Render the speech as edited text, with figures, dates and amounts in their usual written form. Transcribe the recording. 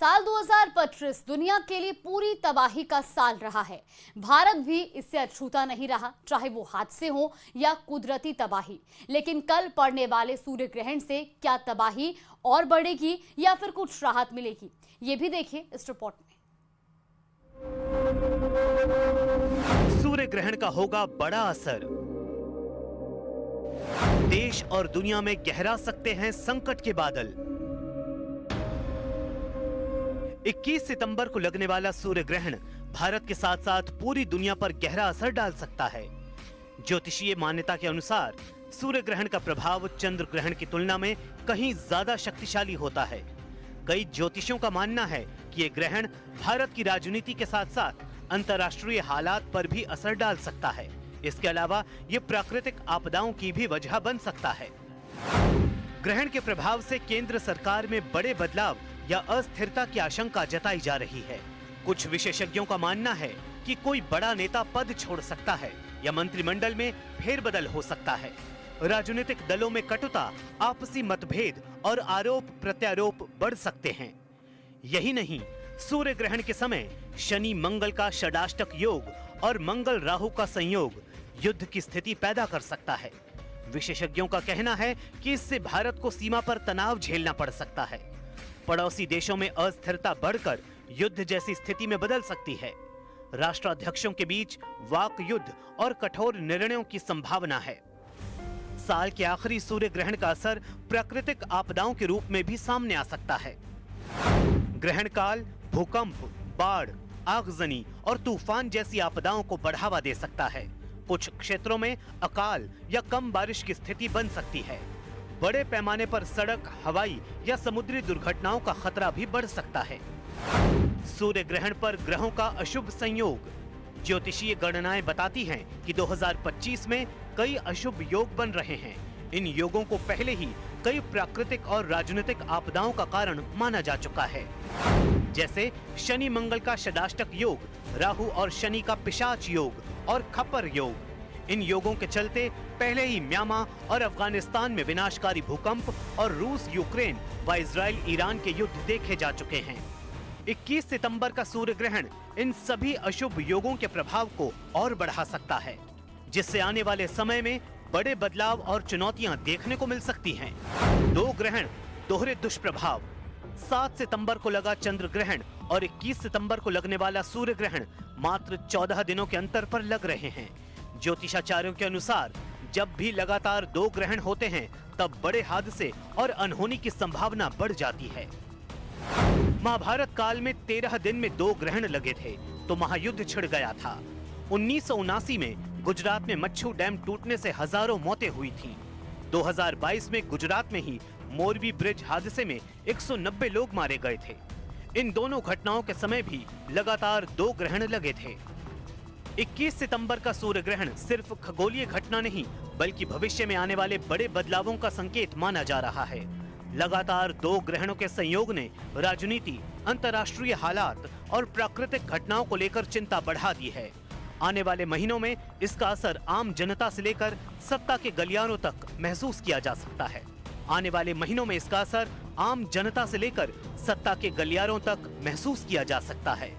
साल 2025 दुनिया के लिए पूरी तबाही का साल रहा है। भारत भी इससे अछूता नहीं रहा, चाहे वो हादसे हो या कुदरती तबाही। लेकिन कल पड़ने वाले सूर्य ग्रहण से क्या तबाही और बढ़ेगी या फिर कुछ राहत मिलेगी, ये भी देखिए इस रिपोर्ट में। सूर्य ग्रहण का होगा बड़ा असर। देश और दुनिया में गहरा सकते हैं संकट के बादल। 21 सितंबर को लगने वाला सूर्य ग्रहण भारत के साथ साथ पूरी दुनिया पर गहरा असर डाल सकता है। ज्योतिषीय मान्यता के अनुसार सूर्य ग्रहण का प्रभाव चंद्र ग्रहण की तुलना में कहीं ज्यादा शक्तिशाली होता है। कई ज्योतिषियों का मानना है कि ये ग्रहण भारत की राजनीति के साथ साथ अंतर्राष्ट्रीय हालात पर भी असर डाल सकता है। इसके अलावा ये प्राकृतिक आपदाओं की भी वजह बन सकता है। ग्रहण के प्रभाव से केंद्र सरकार में बड़े बदलाव या अस्थिरता की आशंका जताई जा रही है। कुछ विशेषज्ञों का मानना है कि कोई बड़ा नेता पद छोड़ सकता है या मंत्रिमंडल में फेरबदल हो सकता है। राजनीतिक दलों में कटुता, आपसी मतभेद और आरोप प्रत्यारोप बढ़ सकते हैं। यही नहीं, सूर्य ग्रहण के समय शनि मंगल का षडाष्टक योग और मंगल राहु का संयोग युद्ध की स्थिति पैदा कर सकता है। विशेषज्ञों का कहना है कि इससे भारत को सीमा पर तनाव झेलना पड़ सकता है। पड़ोसी देशों में अस्थिरता बढ़कर युद्ध जैसी स्थिति में बदल सकती है। राष्ट्राध्यक्षों के बीच वाक युद्ध और कठोर निर्णयों की संभावना है। साल के आखिरी सूर्य ग्रहण का असर प्राकृतिक आपदाओं के रूप में भी सामने आ सकता है। ग्रहण काल भूकंप, बाढ़, आगजनी और तूफान जैसी आपदाओं को बढ़ावा दे सकता है। कुछ क्षेत्रों में अकाल या कम बारिश की स्थिति बन सकती है। बड़े पैमाने पर सड़क, हवाई या समुद्री दुर्घटनाओं का खतरा भी बढ़ सकता है। सूर्य ग्रहण पर ग्रहों का अशुभ संयोग। ज्योतिषीय गणनाएं बताती हैं कि 2025 में कई अशुभ योग बन रहे हैं। इन योगों को पहले ही कई प्राकृतिक और राजनीतिक आपदाओं का कारण माना जा चुका है, जैसे शनि मंगल का षडाष्टक योग, राहु और शनि का पिशाच योग और खप्पर योग। इन योगों के चलते पहले ही म्यांमार और अफगानिस्तान में विनाशकारी भूकंप और रूस यूक्रेन व इजराइल ईरान के युद्ध देखे जा चुके हैं। 21 सितंबर का सूर्य ग्रहण इन सभी अशुभ योगों के प्रभाव को और बढ़ा सकता है, जिससे आने वाले समय में बड़े बदलाव और चुनौतियां देखने को मिल सकती हैं। दो ग्रहण, दोहरे दुष्प्रभाव। 7 सितंबर को लगा चंद्र ग्रहण और 21 सितंबर को लगने वाला सूर्य ग्रहण मात्र 14 दिनों के अंतर पर लग रहे हैं। ज्योतिषाचार्यों के अनुसार जब भी लगातार दो ग्रहण होते हैं तब बड़े हादसे और अनहोनी की संभावना बढ़ जाती है। महाभारत काल में 13 दिन में 2 ग्रहण लगे थे तो महायुद्ध छिड़ गया था। 1979 में गुजरात में मच्छू डैम टूटने से हजारों मौतें हुई थीं। 2022 में गुजरात में ही मोरबी ब्रिज हादसे में 190 लोग मारे गए थे। इन दोनों घटनाओं के समय भी लगातार 2 ग्रहण लगे थे। 21 सितंबर का सूर्य ग्रहण सिर्फ खगोलीय घटना नहीं बल्कि भविष्य में आने वाले बड़े बदलावों का संकेत माना जा रहा है। लगातार 2 ग्रहणों के संयोग ने राजनीति, अंतर्राष्ट्रीय हालात और प्राकृतिक घटनाओं को लेकर चिंता बढ़ा दी है। आने वाले महीनों में इसका असर आम जनता से लेकर सत्ता के गलियारों तक महसूस किया जा सकता है। आने वाले महीनों में इसका असर आम जनता से लेकर सत्ता के गलियारों तक महसूस किया जा सकता है।